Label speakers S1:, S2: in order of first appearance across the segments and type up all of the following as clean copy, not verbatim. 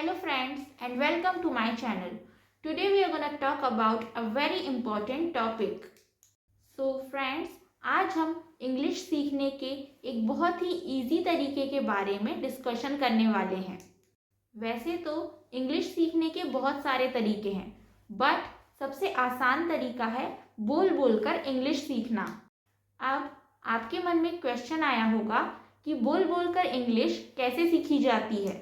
S1: Hello friends and welcome to my channel. Today we are going to talk about a very important topic. So friends, आज हम English सीखने के एक बहुत ही easy तरीके के बारे में डिस्कशन करने वाले हैं। वैसे तो इंग्लिश सीखने के बहुत सारे तरीके हैं, बट सबसे आसान तरीका है बोल बोलकर इंग्लिश सीखना। अब आपके मन में क्वेश्चन आया होगा कि बोल बोलकर इंग्लिश कैसे सीखी जाती है।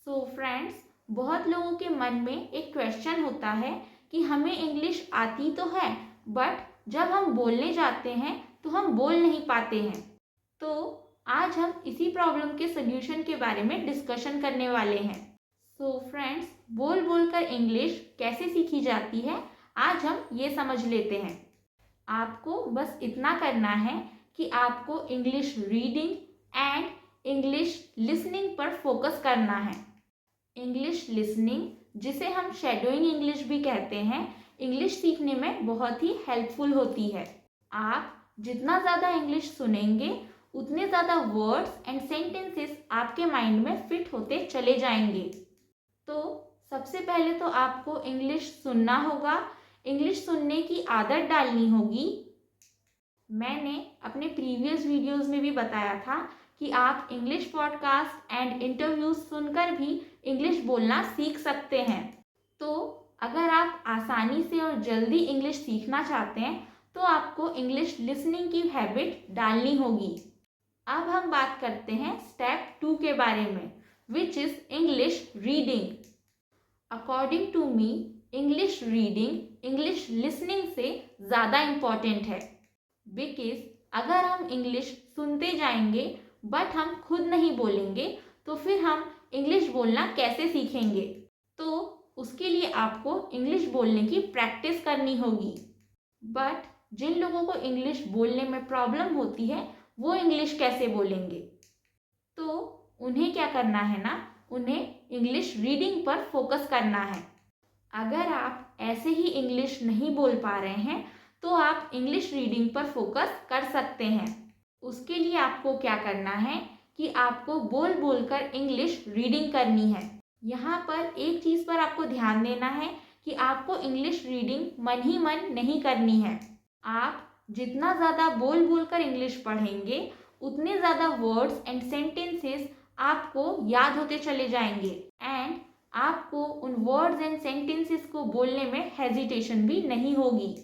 S1: सो फ्रेंड्स, बहुत लोगों के मन में एक क्वेश्चन होता है कि हमें इंग्लिश आती तो है, बट जब हम बोलने जाते हैं तो हम बोल नहीं पाते हैं। तो आज हम इसी प्रॉब्लम के सोल्यूशन के बारे में डिस्कशन करने वाले हैं। सो फ्रेंड्स, बोल बोलकर इंग्लिश कैसे सीखी जाती है, आज हम ये समझ लेते हैं। आपको बस इतना करना है कि आपको English reading and English listening पर फोकस करना है। इंग्लिश लिसनिंग, जिसे हम शैडोइंग इंग्लिश भी कहते हैं, इंग्लिश सीखने में बहुत ही हेल्पफुल होती है। आप जितना ज़्यादा इंग्लिश सुनेंगे उतने ज़्यादा वर्ड्स एंड सेंटेंसेस आपके माइंड में फिट होते चले जाएंगे। तो सबसे पहले तो आपको इंग्लिश सुनना होगा, इंग्लिश सुनने की आदत डालनी होगी। मैंने अपने प्रीवियस वीडियोस में भी बताया था कि आप इंग्लिश पॉडकास्ट एंड इंटरव्यूज सुनकर भी इंग्लिश बोलना सीख सकते हैं। तो अगर आप आसानी से और जल्दी इंग्लिश सीखना चाहते हैं तो आपको इंग्लिश लिसनिंग की हैबिट डालनी होगी। अब हम बात करते हैं स्टेप 2 के बारे में, which is English reading. According to me, English reading English listening से ज़्यादा इम्पॉर्टेंट है। बिकॉज अगर हम इंग्लिश सुनते जाएंगे बट हम खुद नहीं बोलेंगे तो फिर हम इंग्लिश बोलना कैसे सीखेंगे। तो उसके लिए आपको इंग्लिश बोलने की प्रैक्टिस करनी होगी। बट जिन लोगों को इंग्लिश बोलने में प्रॉब्लम होती है वो इंग्लिश कैसे बोलेंगे, तो उन्हें क्या करना है ना, उन्हें इंग्लिश रीडिंग पर फोकस करना है। अगर आप ऐसे ही इंग्लिश नहीं बोल पा रहे हैं तो आप इंग्लिश रीडिंग पर फोकस कर सकते हैं। उसके लिए आपको क्या करना है कि आपको बोल बोलकर इंग्लिश रीडिंग करनी है। यहाँ पर एक चीज़ पर आपको ध्यान देना है कि आपको इंग्लिश रीडिंग मन ही मन नहीं करनी है। आप जितना ज़्यादा बोल बोलकर इंग्लिश पढ़ेंगे उतने ज़्यादा वर्ड्स एंड सेंटेंसेस आपको याद होते चले जाएंगे एंड आपको उन वर्ड्स एंड सेंटेंसेस को बोलने में हेजिटेशन भी नहीं होगी।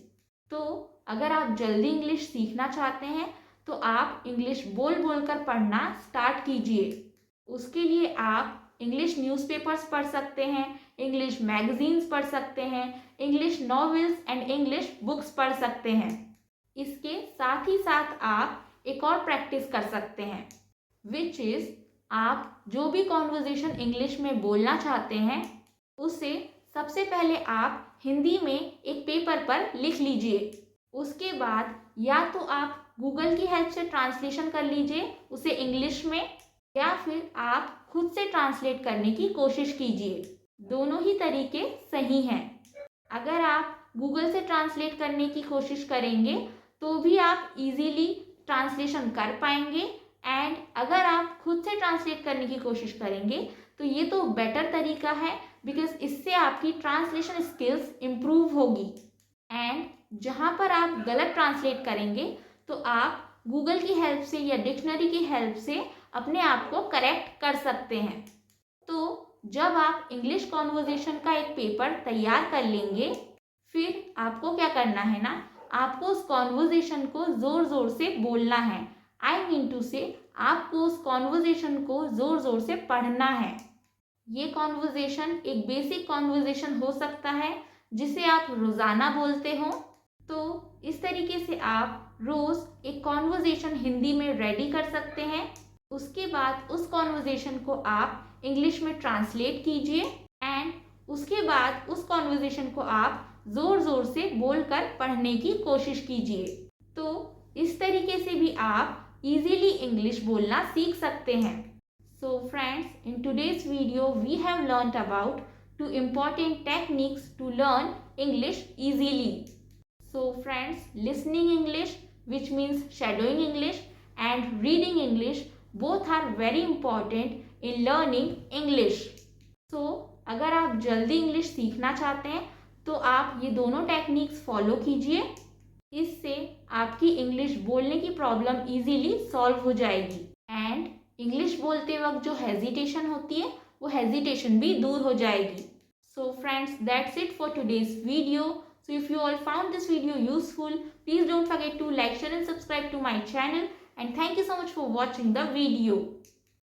S1: तो अगर आप जल्दी इंग्लिश सीखना चाहते हैं तो आप इंग्लिश बोल बोलकर पढ़ना स्टार्ट कीजिए। उसके लिए आप इंग्लिश न्यूज़पेपर्स पढ़ सकते हैं, इंग्लिश मैगजीन्स पढ़ सकते हैं, English novels and English books पढ़ सकते हैं। इसके साथ ही साथ आप एक और प्रैक्टिस कर सकते हैं, विच इज़ आप जो भी कॉन्वर्जेशन इंग्लिश में बोलना चाहते हैं उसे सबसे पहले आप हिंदी में एक पेपर पर लिख लीजिए। उसके बाद या तो आप गूगल की हेल्प से ट्रांसलेशन कर लीजिए उसे इंग्लिश में, या फिर आप खुद से ट्रांसलेट करने की कोशिश कीजिए। दोनों ही तरीके सही हैं। अगर आप गूगल से ट्रांसलेट करने की कोशिश करेंगे तो भी आप इजीली ट्रांसलेशन कर पाएंगे, एंड अगर आप खुद से ट्रांसलेट करने की कोशिश करेंगे तो ये तो बेटर तरीका है, बिकॉज इससे आपकी ट्रांसलेशन स्किल्स इम्प्रूव होगी। एंड जहाँ पर आप गलत ट्रांसलेट करेंगे तो आप गूगल की हेल्प से या डिक्शनरी की हेल्प से अपने आप को करेक्ट कर सकते हैं। तो जब आप इंग्लिश कॉन्वर्जेशन का एक पेपर तैयार कर लेंगे, फिर आपको क्या करना है ना, आपको उस कॉन्वर्जेशन को ज़ोर ज़ोर से बोलना है। आई मीन टू से आपको उस कॉन्वर्जेशन को ज़ोर ज़ोर से पढ़ना है। ये कॉन्वर्जेशन एक बेसिक कॉन्वर्जेशन हो सकता है जिसे आप रोज़ाना बोलते हो। तो इस तरीके से आप रोज़ एक कॉन्वर्जेशन हिंदी में रेडी कर सकते हैं। उसके बाद उस कॉन्वर्जेशन को आप इंग्लिश में ट्रांसलेट कीजिए एंड उसके बाद उस कॉन्वर्जेशन को आप ज़ोर ज़ोर से बोलकर पढ़ने की कोशिश कीजिए। तो इस तरीके से भी आप इजीली इंग्लिश बोलना सीख सकते हैं। So friends, in today's video we have learned about 2 important techniques to learn English easily. So friends, listening English, which means shadowing English, and reading English, both are very important in learning English. So जल्दी English सीखना चाहते हैं तो आप ये दोनों techniques follow कीजिए। इससे आपकी इंग्लिश बोलने की प्रॉब्लम इजीली सॉल्व हो जाएगी एंड इंग्लिश बोलते वक्त जो हेजिटेशन होती है वो हेजिटेशन भी दूर हो जाएगी। So friends, that's it for today's video. So if you all found this video useful, please don't forget to like, share and subscribe to my channel, and thank you so much for watching the video.